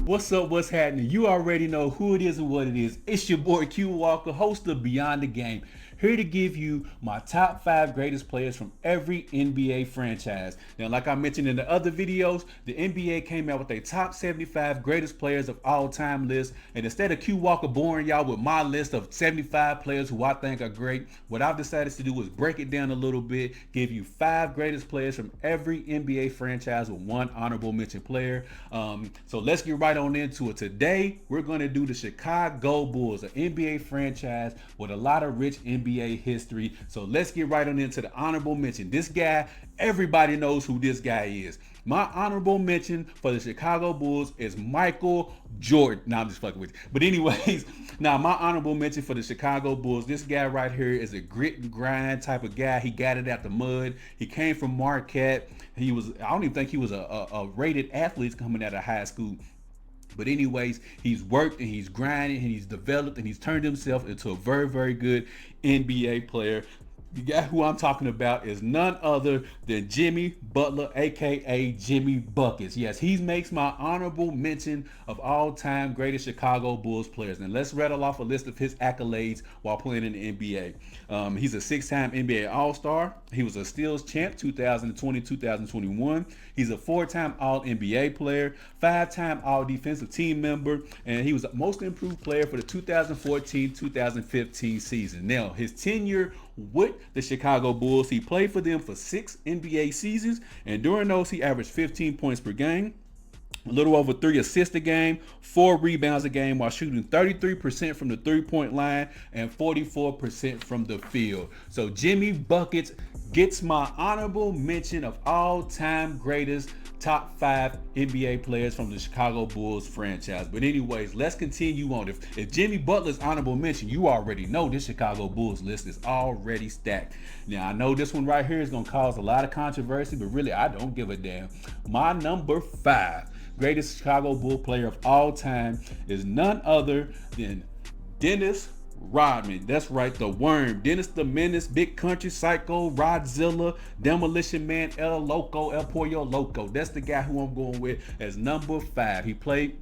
What's up? What's happening? You already know who it is and what it is. It's your boy Q Walker, host of Beyond the Game, here to give you my top 5 greatest players from every NBA franchise. Now, like I mentioned in the other videos, the NBA came out with their top 75 greatest players of all time list. And instead of Q Walker boring y'all with my list of 75 players who I think are great, what I've decided to do is break it down a little bit, give you 5 greatest players from every NBA franchise with one honorable mention player. So let's get right on into it. Today, we're going to do the Chicago Bulls, an NBA franchise with a lot of rich NBA history. So let's get right on into the honorable mention. This guy, everybody knows who this guy is. My honorable mention for the Chicago Bulls is Michael Jordan. Nah, I'm just fucking with you. But anyways, now my honorable mention for the Chicago Bulls, this guy right here is a grit and grind type of guy. He got it out the mud. He came from Marquette. I don't even think he was a rated athlete coming out of high school. But anyways, he's worked and he's grinded and he's developed and he's turned himself into a very, very good NBA player. The guy who I'm talking about is none other than Jimmy Butler, aka Jimmy Buckets. Yes, he makes my honorable mention of all-time greatest Chicago Bulls players. And let's rattle off a list of his accolades while playing in the NBA. He's a 6-time NBA All-Star. He was a Steals champ 2020-2021. He's a 4-time All-NBA player, 5-time All-Defensive Team member, and he was a Most Improved Player for the 2014-2015 season. Now, his tenure with the Chicago Bulls, he played for them for 6 NBA seasons, and during those, he averaged 15 points per game, a little over 3 assists a game, 4 rebounds a game, while shooting 33% from the three-point line and 44% from the field. So Jimmy Buckets gets my honorable mention of all-time greatest top 5 NBA players from the Chicago Bulls franchise. But anyways, let's continue on. If Jimmy Butler's honorable mention, you already know this Chicago Bulls list is already stacked. Now, I know this one right here is going to cause a lot of controversy, but really, I don't give a damn. My number 5 greatest Chicago Bull player of all time is none other than Dennis Rodman. That's right, the Worm. Dennis the Menace, Big Country Psycho, Rodzilla, Demolition Man, El Loco, El Pollo Loco. That's the guy who I'm going with as number 5. He played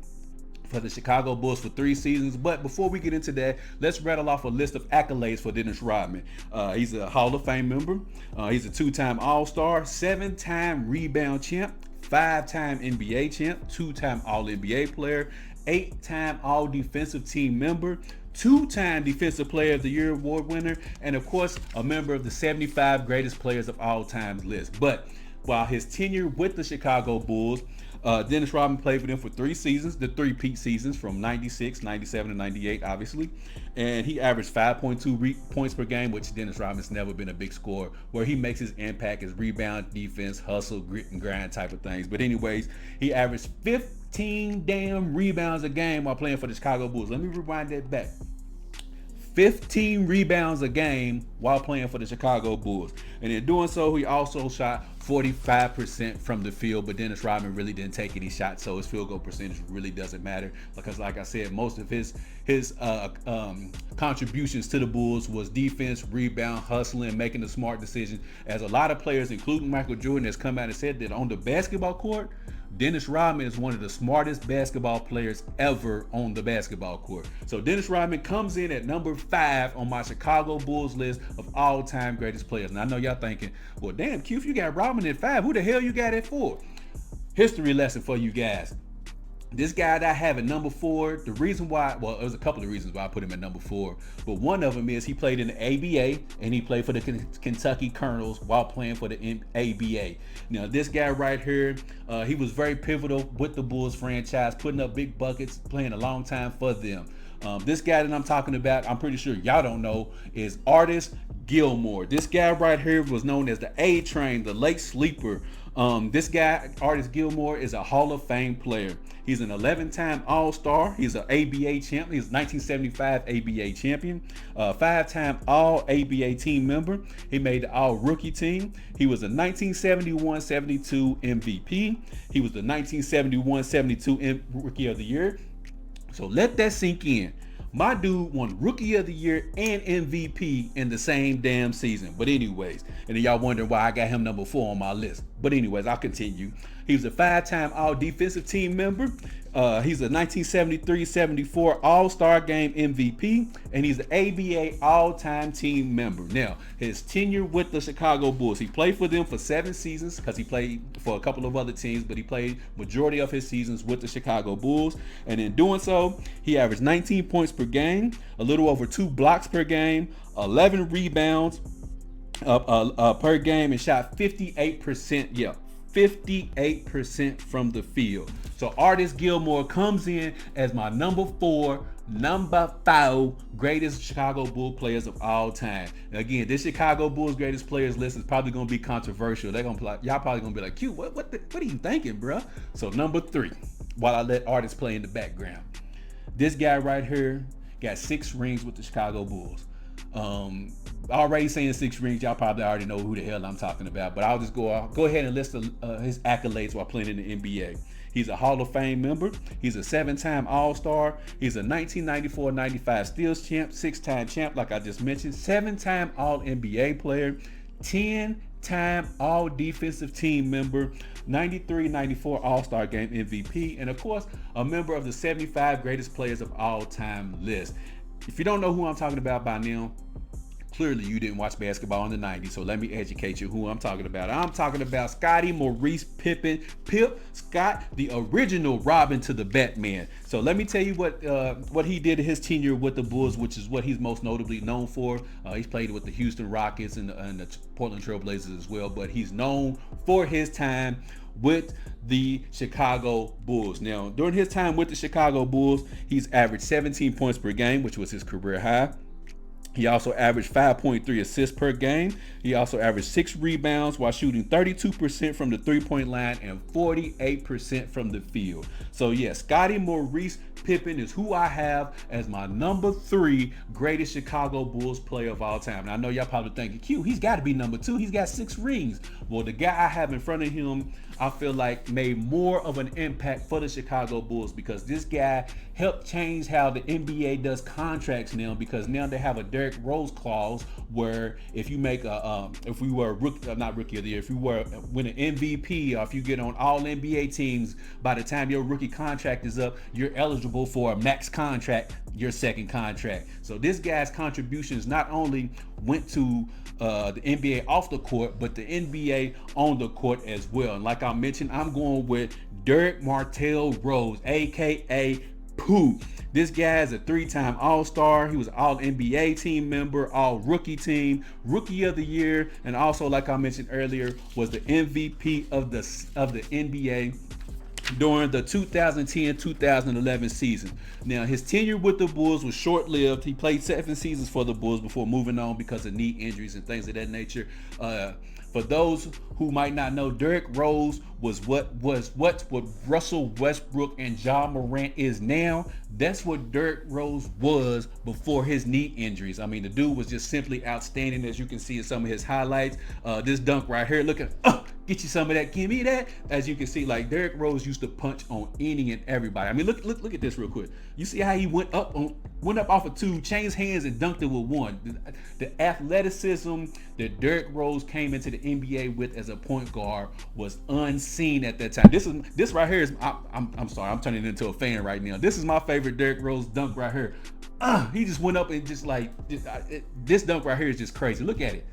for the Chicago Bulls for 3 seasons. But before we get into that, let's rattle off a list of accolades for Dennis Rodman. He's a Hall of Fame member. He's a 2-time All-Star, 7-time rebound champ, 5-time NBA champ, 2-time All-NBA player, 8-time All-Defensive Team member, 2-time Defensive Player of the Year award winner, and of course, a member of the 75 greatest players of all time list. But while his tenure with the Chicago Bulls, Dennis Rodman played for them for 3 seasons, the 3 peak seasons from 96, 97, and 98, obviously. And he averaged 5.2 points per game, which Dennis Rodman's never been a big scorer. Where he makes his impact is rebound, defense, hustle, grit, and grind type of things. But anyways, he averaged 15 damn rebounds a game while playing for the Chicago Bulls. Let me rewind that back. 15 rebounds a game while playing for the Chicago Bulls. And in doing so, he also shot 45% from the field, but Dennis Rodman really didn't take any shots, so his field goal percentage really doesn't matter because, like I said, most of his contributions to the Bulls was defense, rebound, hustling, making the smart decision. As a lot of players, including Michael Jordan, has come out and said that on the basketball court, Dennis Rodman is one of the smartest basketball players ever on the basketball court. So Dennis Rodman comes in at number 5 on my Chicago Bulls list of all-time greatest players. And I know y'all thinking, well, damn, Q, if you got Rodman at 5, who the hell you got it for? History lesson for you guys. This guy that I have at number 4, the reason why, well, there's a couple of reasons why I put him at number 4, but one of them is he played in the ABA and he played for the Kentucky Colonels while playing for the ABA. Now, this guy right here, he was very pivotal with the Bulls franchise, putting up big buckets, playing a long time for them. This guy that I'm talking about, I'm pretty sure y'all don't know, is Artis Gilmore. This guy right here was known as the A Train, the late sleeper. This guy, Artis Gilmore, is a Hall of Fame player. He's an 11-time All-Star. He's an ABA champ. He's a 1975 ABA champion, 5-time All-ABA team member. He made the All-Rookie team. He was a 1971-72 MVP. He was the 1971-72 Rookie of the Year. So let that sink in. My dude won Rookie of the Year and MVP in the same damn season. But anyways, and then y'all wondering why I got him number 4 on my list. But anyways, I'll continue. He was a 5-time All Defensive Team member. He's a 1973-74 All-Star Game MVP, and he's an ABA All-Time Team member. Now, his tenure with the Chicago Bulls, he played for them for 7 seasons because he played for a couple of other teams, but he played majority of his seasons with the Chicago Bulls. And in doing so, he averaged 19 points per game, a little over 2 blocks per game, 11 rebounds per game, and shot 58%. Yeah, 58% from the field. So Artis Gilmore comes in as my number 4 greatest Chicago Bulls players of all time. And again, this Chicago Bulls greatest players list is probably gonna be controversial. Y'all probably gonna be like, Q, what are you thinking, bro? So number 3, while I let Artis play in the background, this guy right here got 6 rings with the Chicago Bulls. Already saying 6 rings, y'all probably already know who the hell I'm talking about, but I'll just go ahead and list his accolades while playing in the NBA. He's a Hall of Fame member. He's a 7-time All-Star. He's a 1994-95 Steals champ, 6-time champ, like I just mentioned, 7-time All-NBA player, 10-time All-Defensive Team member, 93-94 All-Star Game MVP, and of course, a member of the 75 greatest players of all time list. If you don't know who I'm talking about by now, clearly you didn't watch basketball in the 90s, so let me educate you who I'm talking about. I'm talking about Scottie Maurice Pippen, Scott, the original Robin to the Batman. So let me tell you what he did in his tenure with the Bulls, which is what he's most notably known for. He's played with the Houston Rockets and the Portland Trail Blazers as well, but he's known for his time with the Chicago Bulls. Now, during his time with the Chicago Bulls, he's averaged 17 points per game, which was his career high. He also averaged 5.3 assists per game. He also averaged 6 rebounds while shooting 32% from the three-point line and 48% from the field. So yeah, Scottie Maurice Pippen is who I have as my number 3 greatest Chicago Bulls player of all time. And I know y'all probably thinking, Q, he's got to be number 2. He's got 6 rings. Well, the guy I have in front of him, I feel like made more of an impact for the Chicago Bulls because this guy helped change how the NBA does contracts now, because now they have a Derrick Rose clause where if you make if we were not rookie of the year, if you win an MVP or if you get on all NBA teams, by the time your rookie contract is up, you're eligible for a max contract, your second contract. So this guy's contributions not only went to the NBA off the court, but the NBA on the court as well. And like I mentioned, I'm going with Derrick Martell Rose, aka Pooh. This guy is a 3-time All-Star. He was an All-NBA team member, All-Rookie team, Rookie of the Year, and also, like I mentioned earlier, was the MVP of the NBA during the 2010-2011 season. Now, his tenure with the Bulls was short-lived. He played 7 seasons for the Bulls before moving on because of knee injuries and things of that nature. For those who might not know, Derrick Rose was what Russell Westbrook and Ja Morant is now. That's what Derrick Rose was before his knee injuries. I mean, the dude was just simply outstanding, as you can see in some of his highlights. This dunk right here, look at, get you some of that, give me that. As you can see, like Derrick Rose used to punch on any and everybody. I mean, look at this real quick. You see how he went up off of 2, changed hands and dunked it with 1. The athleticism that Derrick Rose came into the NBA with as a point guard was unseen at that time. This right here is I'm sorry, I'm turning into a fan right now. This is my favorite Derrick Rose dunk right here. He just went up and just like this dunk right here is just crazy. Look at it.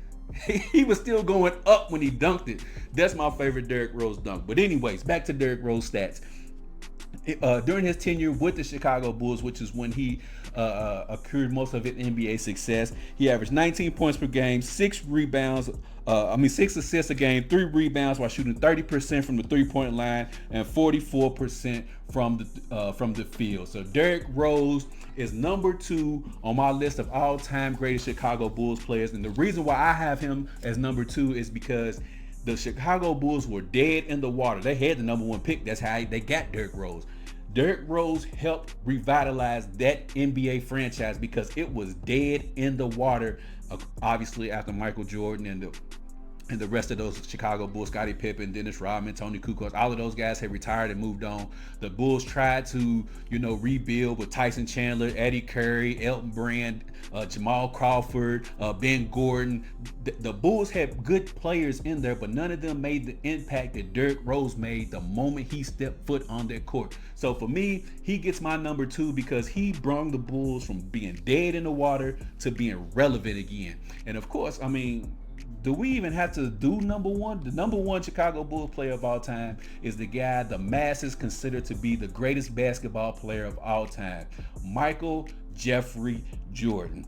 He was still going up when he dunked it. That's my favorite Derrick Rose dunk. But anyways, back to Derrick Rose stats. During his tenure with the Chicago Bulls, which is when he accrued most of his NBA success, he averaged 19 points per game, 6 assists a game, 3 rebounds while shooting 30% from the three-point line and 44% from the field. So Derrick Rose is number 2 on my list of all-time greatest Chicago Bulls players. And the reason why I have him as number 2 is because the Chicago Bulls were dead in the water. They had the number 1 pick. That's how they got Derrick Rose. Derrick Rose helped revitalize that NBA franchise because it was dead in the water, obviously after Michael Jordan and the rest of those Chicago Bulls, Scottie Pippen, Dennis Rodman, Tony Kukoc, all of those guys had retired and moved on. The Bulls tried to, rebuild with Tyson Chandler, Eddie Curry, Elton Brand, Jamal Crawford, Ben Gordon. The Bulls had good players in there, but none of them made the impact that Derrick Rose made the moment he stepped foot on that court. So for me, he gets my number 2 because he brought the Bulls from being dead in the water to being relevant again. And of course, I mean, do we even have to do number 1? The number 1 Chicago Bulls player of all time is the guy the masses consider to be the greatest basketball player of all time, Michael Jeffrey Jordan.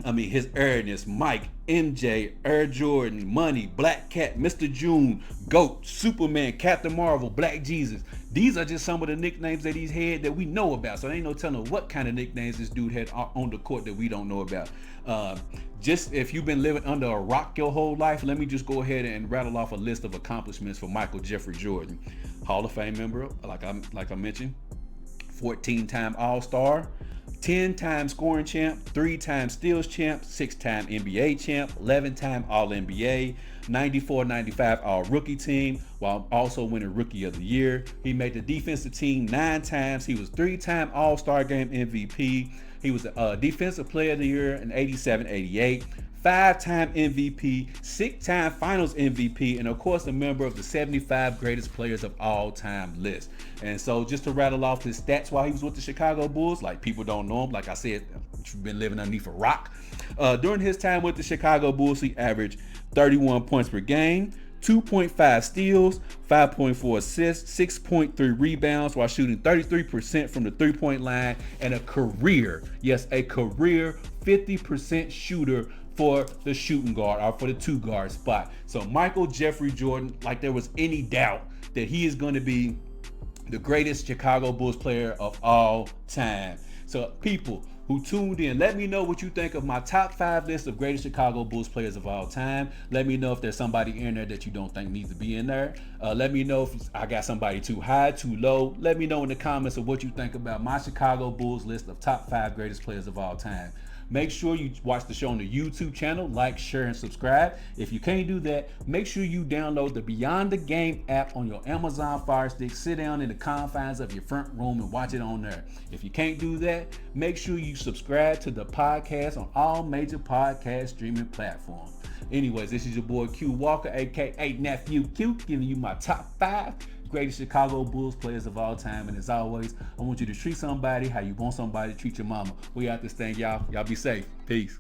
I mean, his earnest, Mike, MJ, Air Jordan, Money, Black Cat, Mr. June, GOAT, Superman, Captain Marvel, Black Jesus. These are just some of the nicknames that he's had that we know about. So there ain't no telling what kind of nicknames this dude had on the court that we don't know about. Just if you've been living under a rock your whole life, let me just go ahead and rattle off a list of accomplishments for Michael Jeffrey Jordan. Hall of Fame member, like I mentioned, 14-time All-Star, 10-time scoring champ, 3-time steals champ, 6-time NBA champ, 11-time All-NBA, 94-95 All-Rookie team, while also winning Rookie of the Year. He made the defensive team 9 times. He was 3-time All-Star Game MVP. He was a Defensive Player of the Year in 87-88. 5-time MVP, 6-time Finals MVP, and of course a member of the 75 greatest players of all time list. And so just to rattle off his stats while he was with the Chicago Bulls, like people don't know him, like I said, you've been living underneath a rock. During his time with the Chicago Bulls, he averaged 31 points per game, 2.5 steals, 5.4 assists, 6.3 rebounds while shooting 33% from the three-point line, and a career 50% shooter for the shooting guard or for the 2-guard spot. So Michael Jeffrey Jordan, like there was any doubt that he is going to be the greatest Chicago Bulls player of all time. So people who tuned in, let me know what you think of my top 5 list of greatest Chicago Bulls players of all time. Let me know if there's somebody in there that you don't think needs to be in there. Let me know if I got somebody too high, too low. Let me know in the comments of what you think about my Chicago Bulls list of top 5 greatest players of all time. Make sure you watch the show on the YouTube channel, like, share, and subscribe. If you can't do that, make sure you download the Beyond the Game app on your Amazon Fire Stick. Sit down in the confines of your front room and watch it on there. If you can't do that, make sure you subscribe to the podcast on all major podcast streaming platforms. Anyways, this is your boy Q Walker, aka Nephew Q, giving you my top 5 greatest Chicago Bulls players of all time. And as always, I want you to treat somebody how you want somebody to treat your mama. We out this thing, y'all. Y'all be safe. Peace.